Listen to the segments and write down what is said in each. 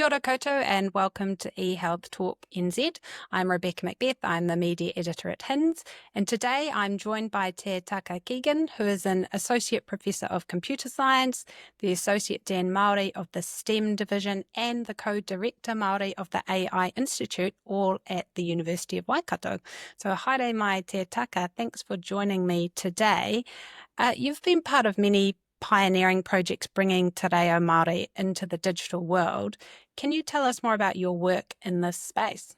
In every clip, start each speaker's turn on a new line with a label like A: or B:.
A: Kia ora koutou and welcome to eHealthTALK NZ. I'm Rebecca Macbeth, I'm the media editor at HINZ, and today I'm joined by Te Taka Keegan, who is an Associate Professor of Computer Science, the Associate Dean Māori of the STEM Division, and the Co-Director Māori of the AI Institute, all at the University of Waikato. So haere mai Te Taka, thanks for joining me today. You've been part of many pioneering projects bringing Te Reo Māori into the digital world. Can you tell us more about your work in this space?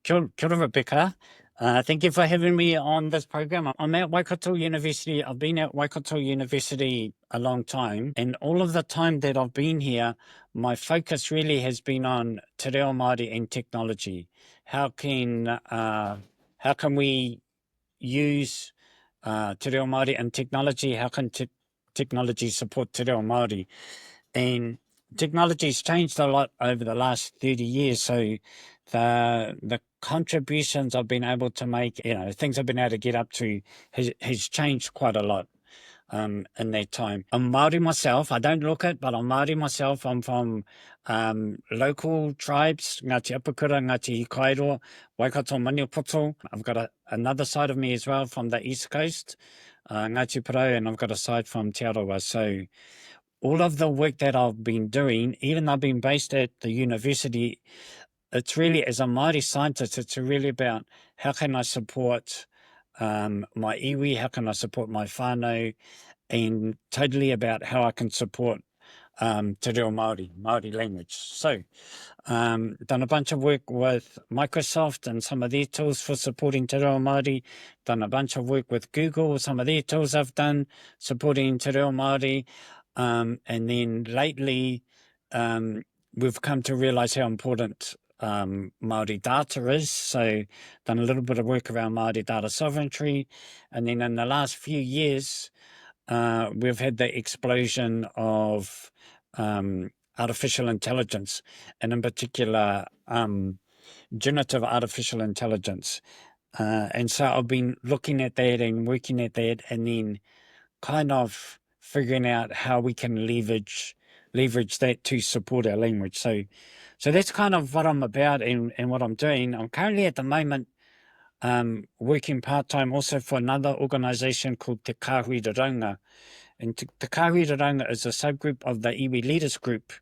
B: Kia ora, Rebecca. Thank you for having me on this program. I'm at Waikato University. I've been at Waikato University a long time, and all of the time that I've been here, my focus really has been on Te Reo Māori and technology. How can we use Te Reo Māori and technology? How can technology support Te Reo Māori? And technology's changed a lot over the last 30 years. So the contributions I've been able to make, things I've been able to get up to has changed quite a lot in that time. I'm Māori myself. I don't look it, but I'm Māori myself. I'm from local tribes, Ngāti Apakura, Ngāti Hikairoa, Waikato Maniapoto. I've got another side of me as well from the East Coast, Ngāti Porou, and I've got a side from Te Aotearoa. So all of the work that I've been doing, even though I've been based at the university, it's really, as a Māori scientist, it's really about how can I support my iwi, how can I support my whānau, and totally about how I can support Te Reo Māori language. So, done a bunch of work with Microsoft and some of their tools for supporting Te Reo Māori. Done a bunch of work with Google, some of their tools I've done supporting Te Reo Māori. And then lately, we've come to realise how important Māori data is. So done a little bit of work around Māori data sovereignty. And then in the last few years, we've had the explosion of artificial intelligence, and in particular, generative artificial intelligence. And so I've been looking at that and working at that, and then kind of figuring out how we can leverage that to support our language. So that's kind of what I'm about and what I'm doing. I'm currently at the moment working part-time also for another organisation called Te Reo. And Te Reo is a subgroup of the iwi Leaders Group,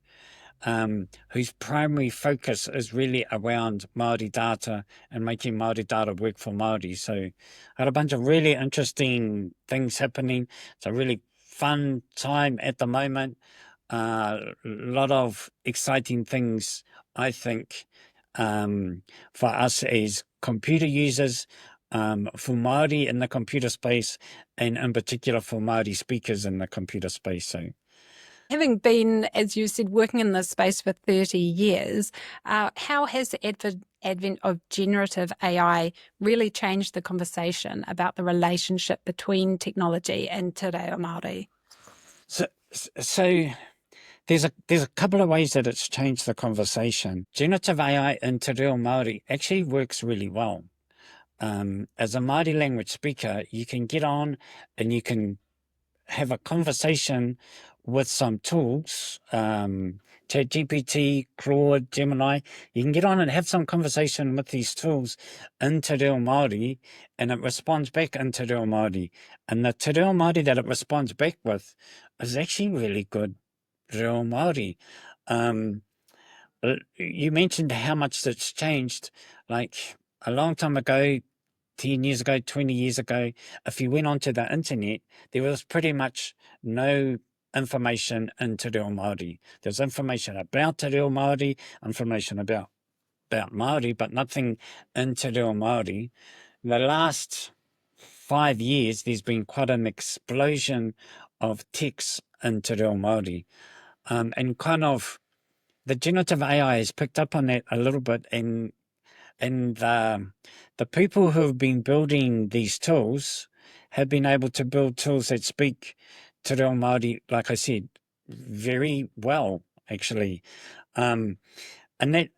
B: whose primary focus is really around Māori data and making Māori data work for Māori. So I had a bunch of really interesting things happening. It's a really fun time at the moment. A lot of exciting things, I think, for us as computer users, for Māori in the computer space, and in particular for Māori speakers in the computer space. So,
A: having been, as you said, working in this space for 30 years, how has the advent of generative AI really changed the conversation about the relationship between technology and Te Reo Māori?
B: So there's a couple of ways that it's changed the conversation. Generative AI in Te Reo Māori actually works really well. As a Māori language speaker, you can get on and you can have a conversation with some tools, ChatGPT, Claude, Gemini. You can get on and have some conversation with these tools in Te Reo Māori, and it responds back in Te Reo Māori. And the Te Reo Māori that it responds back with is actually really good Reo Māori. You mentioned how much it's changed. Like a long time ago, 10 years ago, 20 years ago, if you went onto the internet, there was pretty much no information in Te Reo Māori. There's information about Te Reo Māori, information about Māori, but nothing in Te Reo Māori. The last 5 years, there's been quite an explosion of texts in Te Reo Māori. And kind of the generative AI has picked up on that a little bit, and the people who have been building these tools have been able to build tools that speak Te Reo Māori, like I said, very well, actually. And that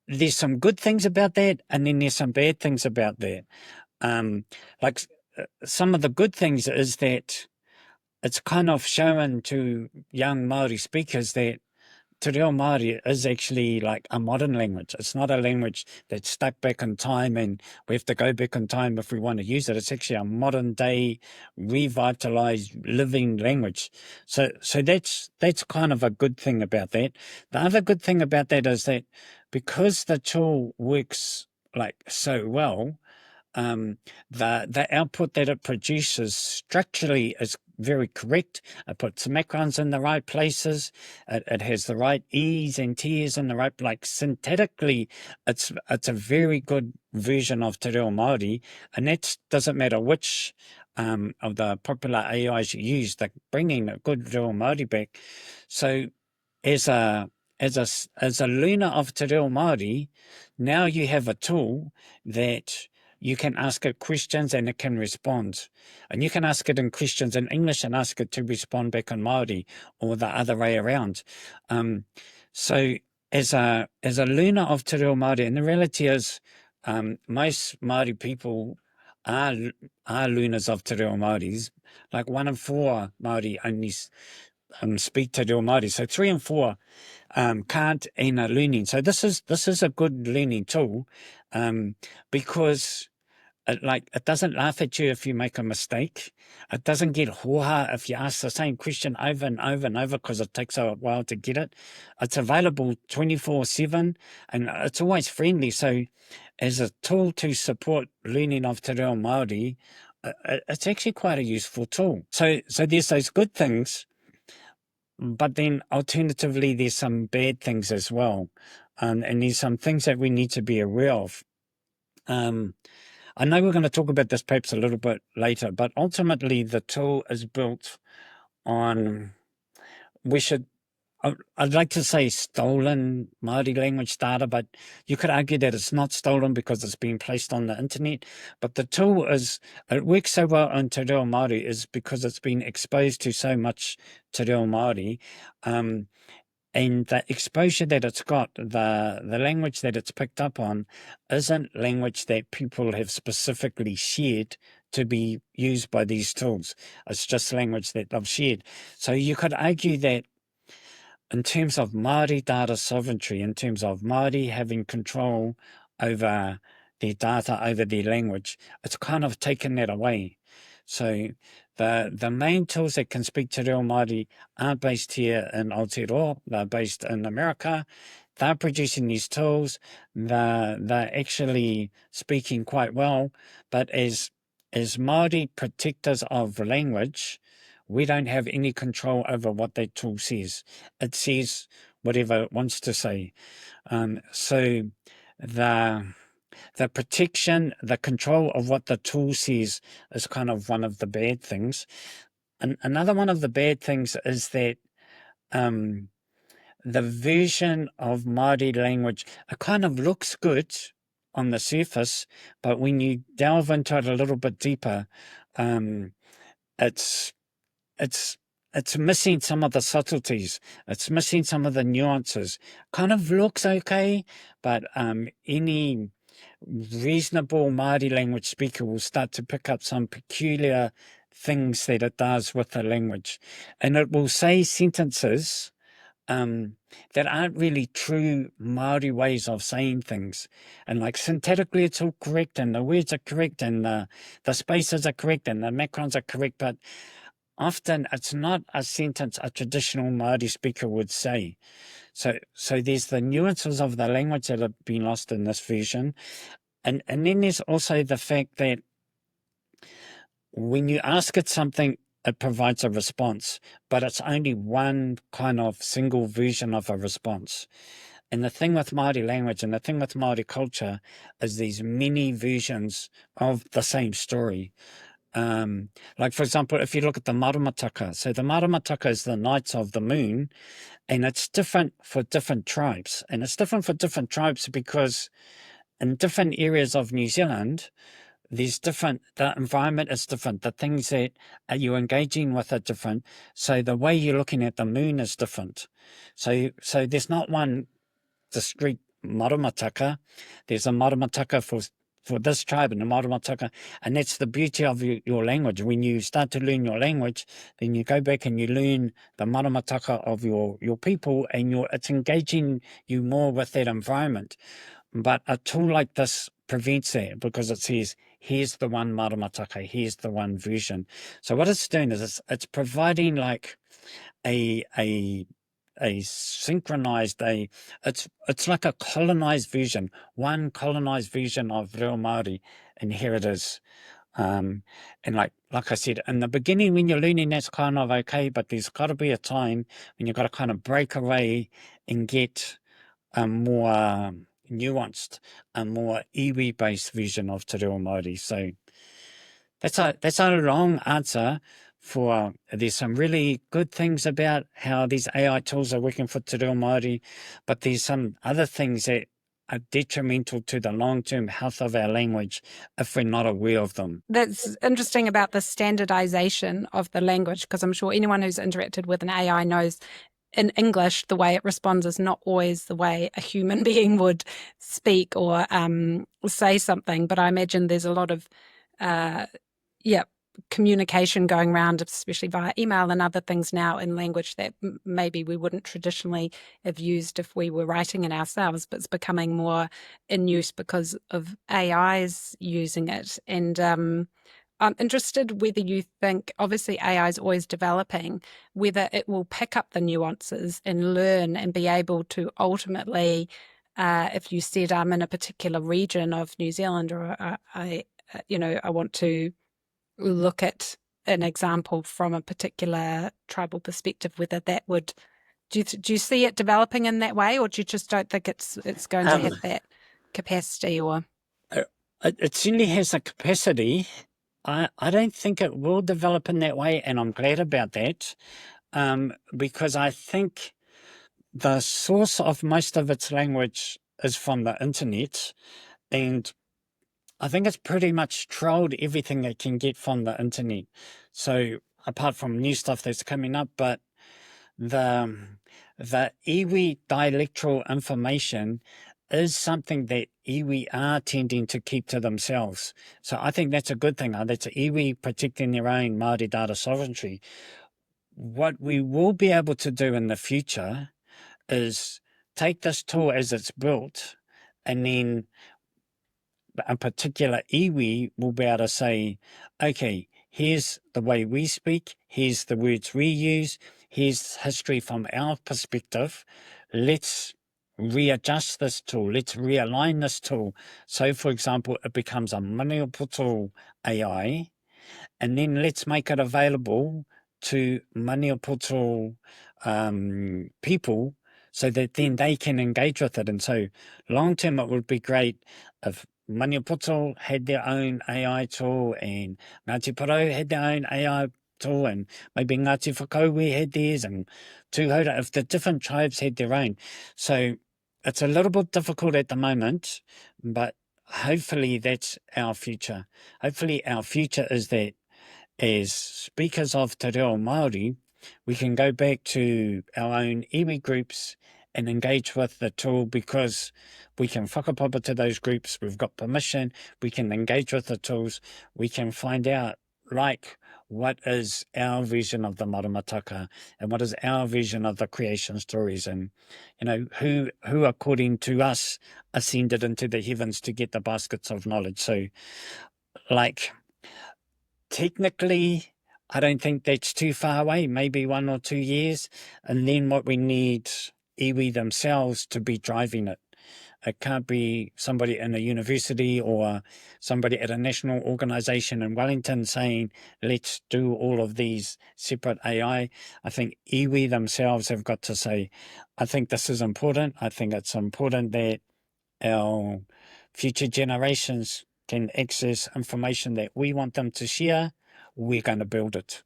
B: there's some good things about that, and then there's some bad things about that. Like some of the good things is that it's kind of shown to young Māori speakers that Te Reo Māori is actually like a modern language. It's not a language that's stuck back in time and we have to go back in time if we want to use it. It's actually a modern day, revitalized, living language. So that's kind of a good thing about that. The other good thing about that is that because the tool works like so well, the output that it produces structurally is very correct. It puts macrons in the right places. It has the right E's and T's in the right, like syntactically, it's a very good version of Te Reo Māori, and that doesn't matter which of the popular AIs you use, they're bringing a good Reo Māori back. So as a learner of Te Reo Māori, now you have a tool that you can ask it questions and it can respond. And you can ask it in questions in English and ask it to respond back in Māori, or the other way around. So as a learner of Te Reo Māori, and the reality is most Māori people are learners of Te Reo Māori. Like 1 in 4 Māori only speak Te Reo Māori. So 3 in 4 can't and are learning. So this is a good learning tool because it doesn't laugh at you if you make a mistake. It doesn't get hoha if you ask the same question over and over and over because it takes a while to get it. It's available 24/7 and it's always friendly. So as a tool to support learning of Te Reo Māori, it's actually quite a useful tool. So there's those good things, but then alternatively there's some bad things as well. And there's some things that we need to be aware of. I know we're going to talk about this perhaps a little bit later, but ultimately the tool is built on, I'd like to say stolen Māori language data, but you could argue that it's not stolen because it's been placed on the internet. But the tool it works so well on Te Reo Māori is because it's been exposed to so much Te Reo Māori. And the exposure that it's got, the language that it's picked up on, isn't language that people have specifically shared to be used by these tools. It's just language that they've shared. So you could argue that in terms of Māori data sovereignty, in terms of Māori having control over their data, over their language, it's kind of taken that away. So the main tools that can speak Te Reo Māori are based here in Aotearoa. They're based in America. They're producing these tools. They're actually speaking quite well. But as Māori protectors of language, we don't have any control over what that tool says. It says whatever it wants to say. So the protection, the control of what the tool says is kind of one of the bad things. And another one of the bad things is that the version of Māori language, it kind of looks good on the surface, but when you delve into it a little bit deeper, it's missing some of the subtleties. It's missing some of the nuances. Kind of looks okay, but any reasonable Māori language speaker will start to pick up some peculiar things that it does with the language. And it will say sentences that aren't really true Māori ways of saying things. And like syntactically it's all correct and the words are correct and the spaces are correct and the macrons are correct, but often it's not a sentence a traditional Māori speaker would say. So there's the nuances of the language that have been lost in this version. And then there's also the fact that when you ask it something, it provides a response, but it's only one kind of single version of a response. And the thing with Māori language and the thing with Māori culture is these many versions of the same story. Like, for example, if you look at the Maramataka, so the Maramataka is the nights of the moon, and it's different for different tribes. And it's different for different tribes because in different areas of New Zealand, the environment is different. The things that you're engaging with are different. So the way you're looking at the moon is different. So there's not one discrete Maramataka. There's a Maramataka for for this tribe and the Maramataka. And that's the beauty of your language. When you start to learn your language, then you go back and you learn the Maramataka of your people, and it's engaging you more with that environment. But a tool like this prevents that, because it says, here's the one Maramataka, here's the one version. So what it's doing is it's providing like a synchronized, it's like a colonized version, one colonized version of Reo Māori, and here it is. And like I said, in the beginning when you're learning, that's kind of okay, but there's got to be a time when you've got to kind of break away and get a more nuanced, a more iwi-based version of Te Reo Māori. So that's a long answer for there's some really good things about how these AI tools are working for Te Reo Māori, but there's some other things that are detrimental to the long-term health of our language if we're not aware of them.
A: That's interesting about the standardization of the language, because I'm sure anyone who's interacted with an AI knows in English, the way it responds is not always the way a human being would speak or say something. But I imagine there's a lot of communication going around, especially via email and other things now in language that maybe we wouldn't traditionally have used if we were writing it ourselves, but it's becoming more in use because of AIs using it. And I'm interested whether you think, obviously AI is always developing, whether it will pick up the nuances and learn and be able to ultimately, if you said I'm in a particular region of New Zealand, or I want to look at an example from a particular tribal perspective, whether that would, do you see it developing in that way, or do you just don't think it's going to have that capacity? Or
B: it certainly has a capacity. I don't think it will develop in that way, and I'm glad about that, because I think the source of most of its language is from the internet, and I think it's pretty much trolled everything it can get from the internet. So apart from new stuff that's coming up, but the iwi dialectal information is something that iwi are tending to keep to themselves. So I think that's a good thing. That's iwi protecting their own Māori data sovereignty. What we will be able to do in the future is take this tool as it's built, and then a particular iwi will be able to say, okay, here's the way we speak, here's the words we use, here's history from our perspective. Let's readjust this tool, let's realign this tool. So, for example, it becomes a maniapoto AI, and then let's make it available to maniapoto people, so that then they can engage with it. And so long term, it would be great if Maniapoto had their own AI tool, and Ngāti Porou had their own AI tool, and maybe Ngāti Whakauwi had theirs, and Tūhoura, if the different tribes had their own. So it's a little bit difficult at the moment, but hopefully that's our future. Hopefully our future is that as speakers of Te Reo Māori, we can go back to our own iwi groups and engage with the tool, because we can whakapapa to those groups, we've got permission, we can engage with the tools, we can find out, like, what is our vision of the Maramataka, and what is our vision of the creation stories, and who according to us ascended into the heavens to get the baskets of knowledge. So, like, technically, I don't think that's too far away, maybe 1 or 2 years. And then what we need, iwi themselves to be driving it. It can't be somebody in a university or somebody at a national organisation in Wellington saying, let's do all of these separate AI. I think iwi themselves have got to say, I think this is important. I think it's important that our future generations can access information that we want them to share. We're going to build it.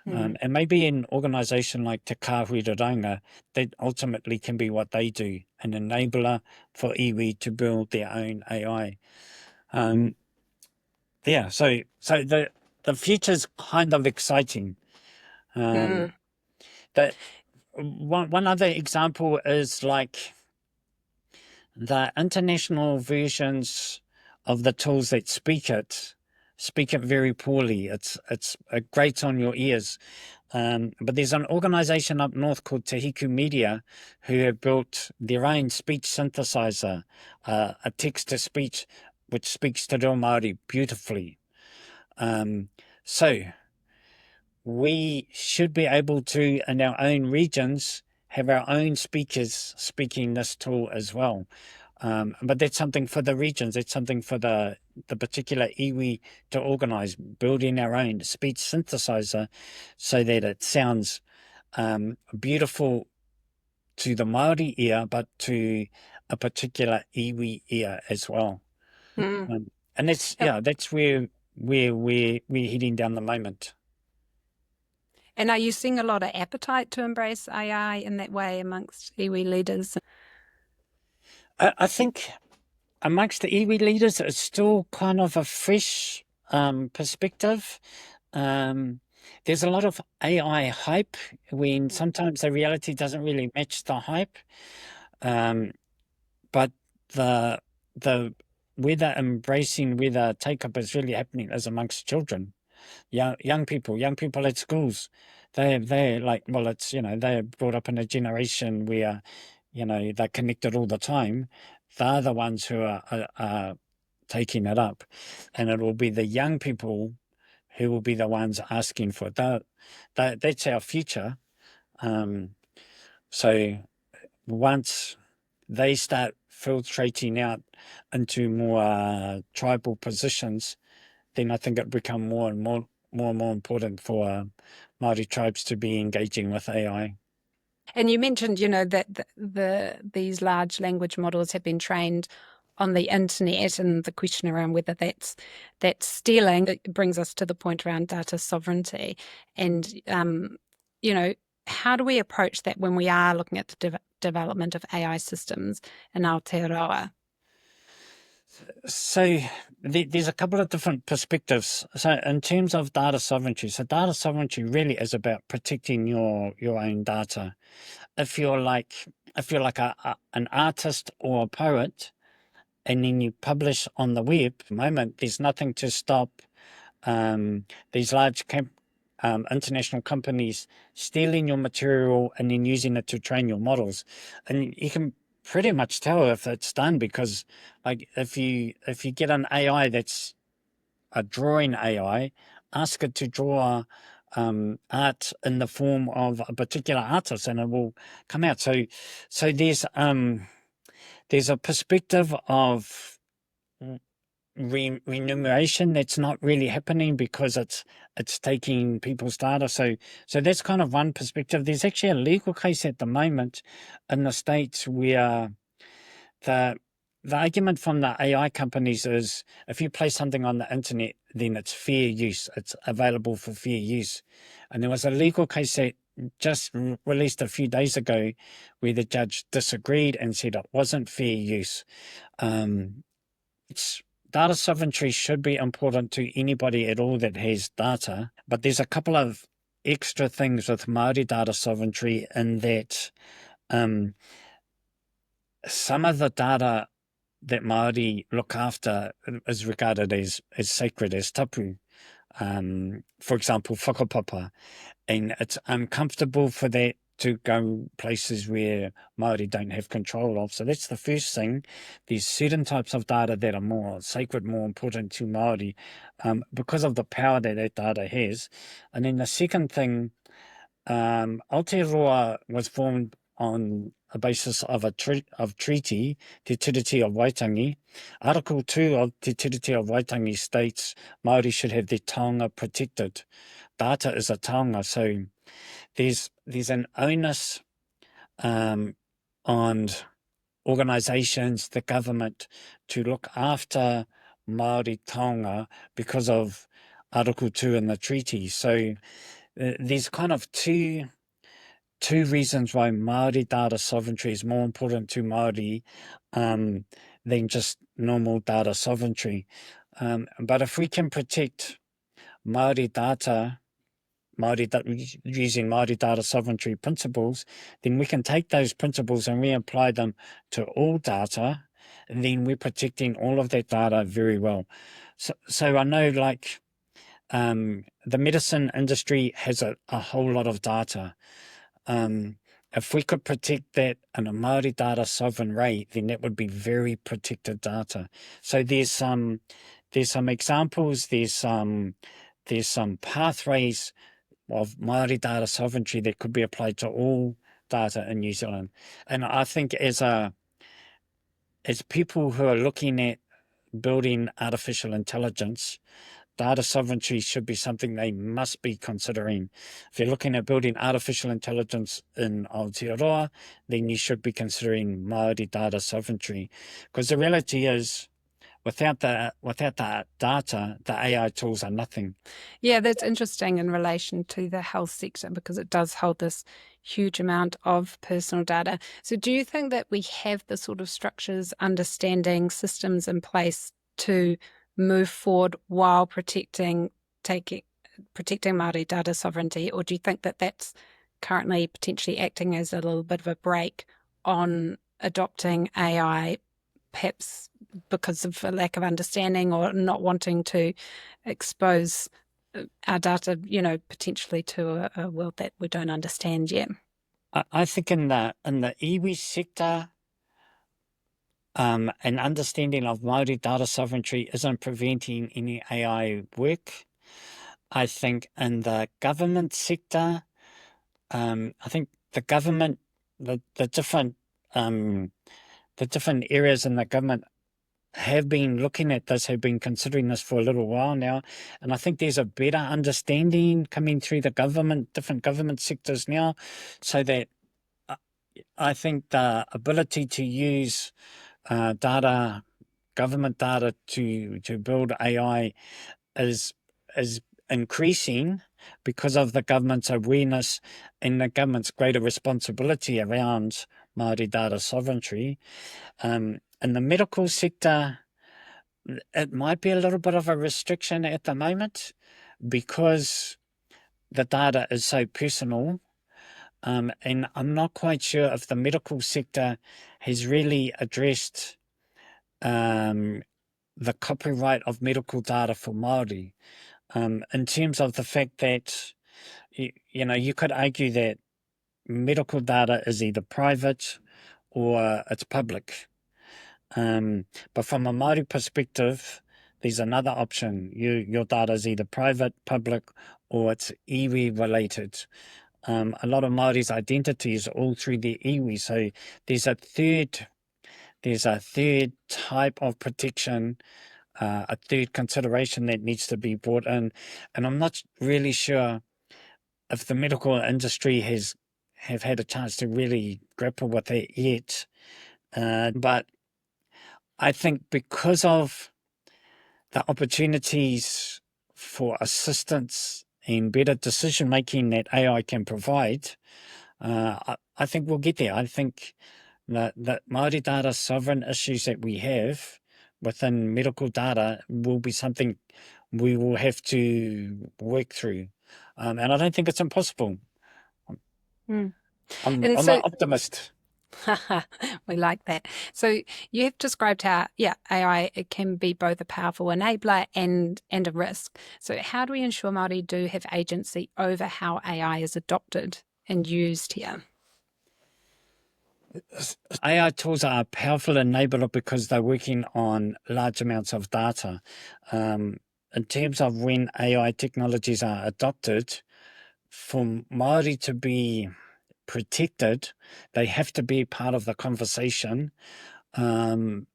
B: And maybe an organisation like Te Kāhuiraranga, that ultimately can be what they do, an enabler for iwi to build their own AI. So the future's kind of exciting. That one other example is like the international versions of the tools that speak it very poorly. It grates on your ears. But there's an organization up north called Te Reo Media who have built their own speech synthesizer, a text-to-speech which speaks Te Reo Māori beautifully. So we should be able to, in our own regions, have our own speakers speaking this tool as well. But that's something for the regions. It's something for the particular iwi to organise, building our own speech synthesizer so that it sounds beautiful to the Māori ear, but to a particular iwi ear as well.
A: Mm.
B: And that's where we're heading down the moment.
A: And are you seeing a lot of appetite to embrace AI in that way amongst iwi leaders?
B: I think amongst the iwi leaders, it's still kind of a fresh perspective. There's a lot of AI hype when sometimes the reality doesn't really match the hype. But the where the embracing, where the take-up is really happening is amongst children. Young people at schools. They're like, well, it's, they're brought up in a generation where, they're connected all the time. They're the ones who are taking it up, and it will be the young people who will be the ones asking for it. That's our future. So once they start filtrating out into more tribal positions, then I think it become more and more important for Māori tribes to be engaging with AI.
A: And you mentioned, that these large language models have been trained on the internet, and the question around whether that's stealing. It brings us to the point around data sovereignty. And, how do we approach that when we are looking at the development of AI systems in Aotearoa?
B: So there's a couple of different perspectives. So in terms of data sovereignty, data sovereignty really is about protecting your own data. If you're like an artist or a poet, and then you publish on the web, at the moment there's nothing to stop these large international companies stealing your material and then using it to train your models. And you can pretty much tell if it's done, because like if you get an AI that's a drawing AI, ask it to draw art in the form of a particular artist, and it will come out. So there's a perspective of remuneration that's not really happening because it's taking people's data. So that's kind of one perspective. There's actually a legal case at the moment in the States where the argument from the AI companies is if you place something on the internet, then it's fair use. It's available for fair use. And there was a legal case that just released a few days ago where the judge disagreed and said it wasn't fair use. Data sovereignty should be important to anybody at all that has data, but there's a couple of extra things with Māori data sovereignty in that some of the data that Māori look after is regarded as sacred, as tapu. For example, whakapapa. And it's uncomfortable for that to go places where Māori don't have control of. So that's the first thing. There's certain types of data that are more sacred, more important to Māori because of the power that data has. And then the second thing, Aotearoa was formed on a basis of treaty, Te Tiriti of Waitangi. Article 2 of Te Tiriti of Waitangi states Māori should have their taonga protected. Data is a taonga, so there's an onus on organisations, the government, to look after Māori taonga because of Article 2 in the treaty. So there's kind of two reasons why Māori data sovereignty is more important to Māori than just normal data sovereignty. But if we can protect Māori data, using Māori data sovereignty principles, then we can take those principles and reapply them to all data, then we're protecting all of that data very well. So I know, like, the medicine industry has a whole lot of data. If we could protect that in a Māori data sovereign way, then that would be very protected data. So there's some examples, there's some pathways of Māori data sovereignty that could be applied to all data in New Zealand. And I think as people who are looking at building artificial intelligence, data sovereignty should be something they must be considering. If you're looking at building artificial intelligence in Aotearoa, then you should be considering Māori data sovereignty. Because the reality is, without the data, the AI tools are nothing.
A: Yeah, that's interesting in relation to the health sector, because it does hold this huge amount of personal data. So do you think that we have the sort of structures, understanding, systems in place to move forward while protecting Māori data sovereignty, or do you think that that's currently potentially acting as a little bit of a brake on adopting AI, perhaps because of a lack of understanding or not wanting to expose our data, potentially to a world that we don't understand yet?
B: I think in the iwi sector, an understanding of Māori data sovereignty isn't preventing any AI work. I think in the government sector, I think the government, the different areas in the government have been looking at this, have been considering this for a little while now, and I think there's a better understanding coming through the different government sectors now, so that I think the ability to use government data to build AI is increasing because of the government's awareness and the government's greater responsibility around Māori data sovereignty. In the medical sector, it might be a little bit of a restriction at the moment because the data is so personal. And I'm not quite sure if the medical sector has really addressed the copyright of medical data for Māori, in terms of the fact that, you could argue that medical data is either private or it's public. But from a Māori perspective, there's another option. Your data is either private, public, or it's iwi related. A lot of Māori's identity is all through their iwi. So there's a third type of protection, a third consideration that needs to be brought in. And I'm not really sure if the medical industry have had a chance to really grapple with that yet. But I think because of the opportunities for assistance and better decision making that AI can provide, I think we'll get there. I think that Māori data sovereign issues that we have within medical data will be something we will have to work through. And I don't think it's impossible. I'm an optimist.
A: We like that. So you have described how, AI, it can be both a powerful enabler and a risk. So how do we ensure Māori do have agency over how AI is adopted and used here?
B: AI tools are a powerful enabler because they're working on large amounts of data. In terms of when AI technologies are adopted, for Māori to be protected, they have to be part of the conversation, around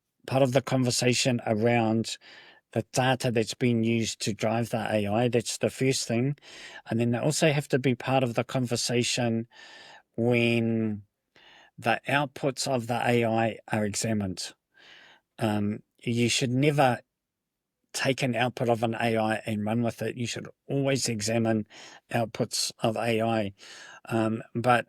B: the data that's being used to drive the AI. That's the first thing. And then they also have to be part of the conversation when the outputs of the AI are examined. You should never take an output of an AI and run with it. You should always examine outputs of AI. But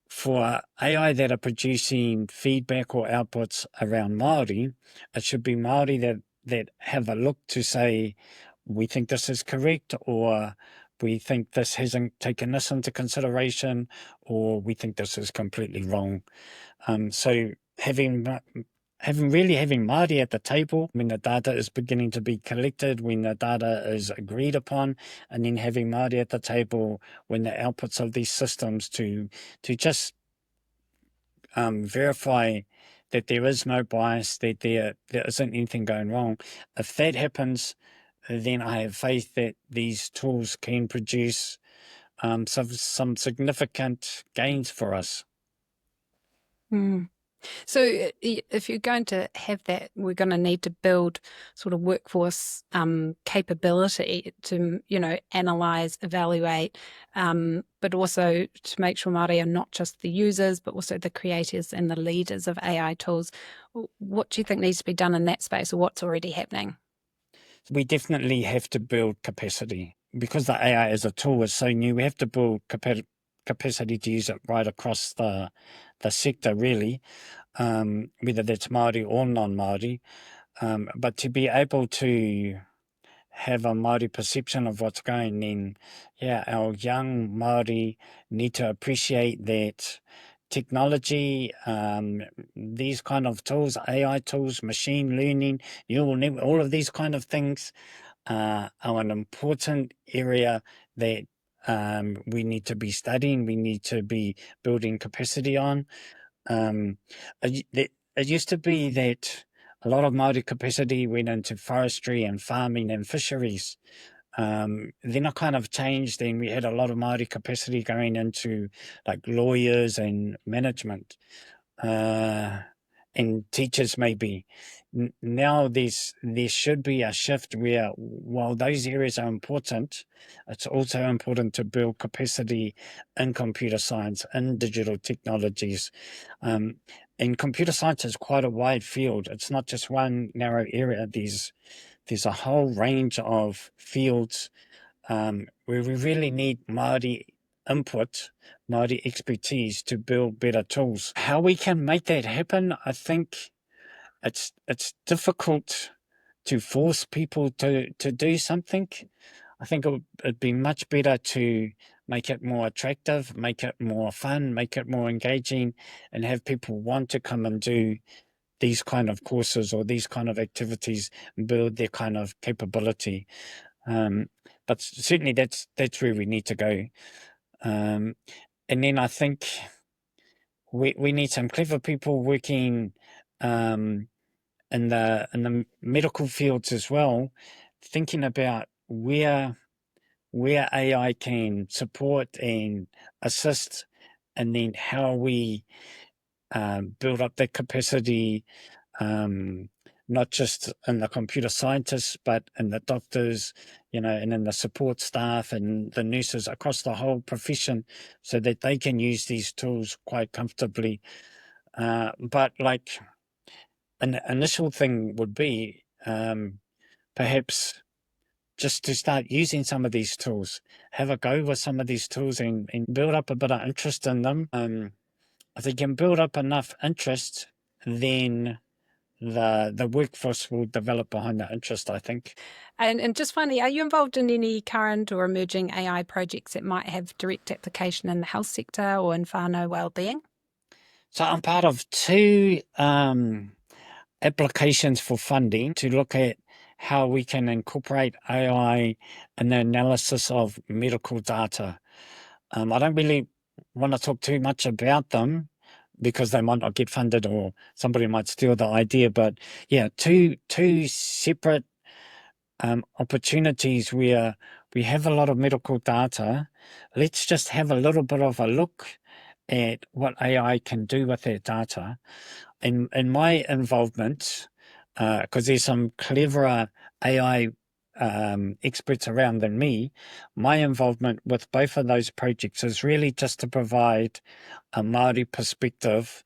B: for AI that are producing feedback or outputs around Māori, it should be Māori that have a look to say, we think this is correct, or we think this hasn't taken this into consideration, or we think this is completely wrong. So having having Māori at the table when the data is beginning to be collected, when the data is agreed upon, and then having Māori at the table when the outputs of these systems to just verify that there is no bias, that there isn't anything going wrong. If that happens, then I have faith that these tools can produce some significant gains for us.
A: Mm. So if you're going to have that, we're going to need to build sort of workforce capability to, analyse, evaluate, but also to make sure Māori are not just the users, but also the creators and the leaders of AI tools. What do you think needs to be done in that space, or what's already happening?
B: We definitely have to build capacity. Because the AI as a tool is so new, we have to build capacity to use it right across the sector, really, whether that's Māori or non-Māori. But to be able to have a Māori perception of what's going, then, our young Māori need to appreciate that technology, these kind of tools, AI tools, machine learning, all of these kind of things are an important area that we need to be studying, we need to be building capacity on. It used to be that a lot of Māori capacity went into forestry and farming and fisheries. Then it kind of changed, and we had a lot of Māori capacity going into like lawyers and management. And teachers maybe. Now there should be a shift where, while those areas are important, it's also important to build capacity in computer science, in digital technologies. And computer science is quite a wide field. It's not just one narrow area. There's a whole range of fields where we really need Māori input, Māori expertise to build better tools. How we can make that happen, I think it's difficult to force people to do something. I think it'd be much better to make it more attractive, make it more fun, make it more engaging, and have people want to come and do these kind of courses or these kind of activities and build their kind of capability. But certainly that's where we need to go. And then I think we need some clever people working in the medical fields as well, thinking about where AI can support and assist, and then how we build up that capacity, not just in the computer scientists, but in the doctors, and in the support staff and the nurses across the whole profession, so that they can use these tools quite comfortably. But like an initial thing would be perhaps just to start using some of these tools, have a go with some of these tools and build up a bit of interest in them. If they can build up enough interest, then the workforce will develop behind that interest, I think.
A: And just finally, are you involved in any current or emerging AI projects that might have direct application in the health sector or in whānau wellbeing?
B: So I'm part of two applications for funding to look at how we can incorporate AI in the analysis of medical data. I don't really want to talk too much about them because they might not get funded or somebody might steal the idea. But two separate opportunities where we have a lot of medical data. Let's just have a little bit of a look at what AI can do with that data. In my involvement, because there's some cleverer AI experts around than me, my involvement with both of those projects is really just to provide a Māori perspective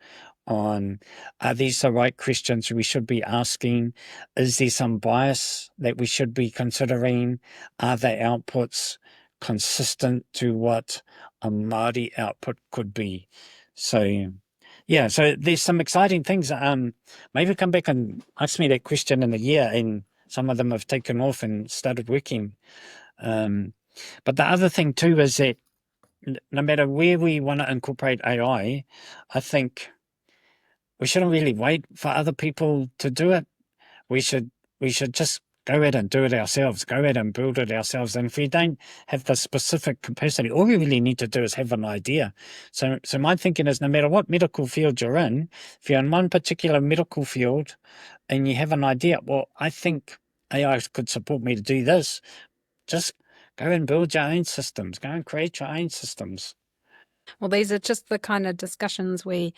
B: on, are these the right questions we should be asking? Is there some bias that we should be considering? Are the outputs consistent to what a Māori output could be? So so there's some exciting things. Maybe come back and ask me that question in a year, and some of them have taken off and started working. But the other thing too is that no matter where we want to incorporate AI, I think we shouldn't really wait for other people to do it. We should just go ahead and do it ourselves, go ahead and build it ourselves. And if we don't have the specific capacity, all we really need to do is have an idea. So my thinking is, no matter what medical field you're in, if you're in one particular medical field and you have an idea, well, I think AI could support me to do this, just go and build your own systems, go and create your own systems.
A: Well, these are just the kind of discussions we're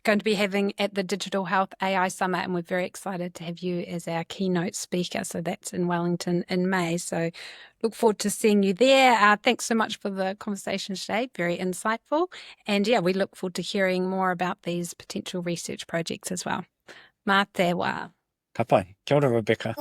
A: going to be having at the Digital Health AI Summit, and we're very excited to have you as our keynote speaker. So that's in Wellington in May. So look forward to seeing you there. Thanks so much for the conversation today. Very insightful. And yeah, we look forward to hearing more about these potential research projects as well. Mā te wā.
B: Ka pai. Kia ora, Rebecca.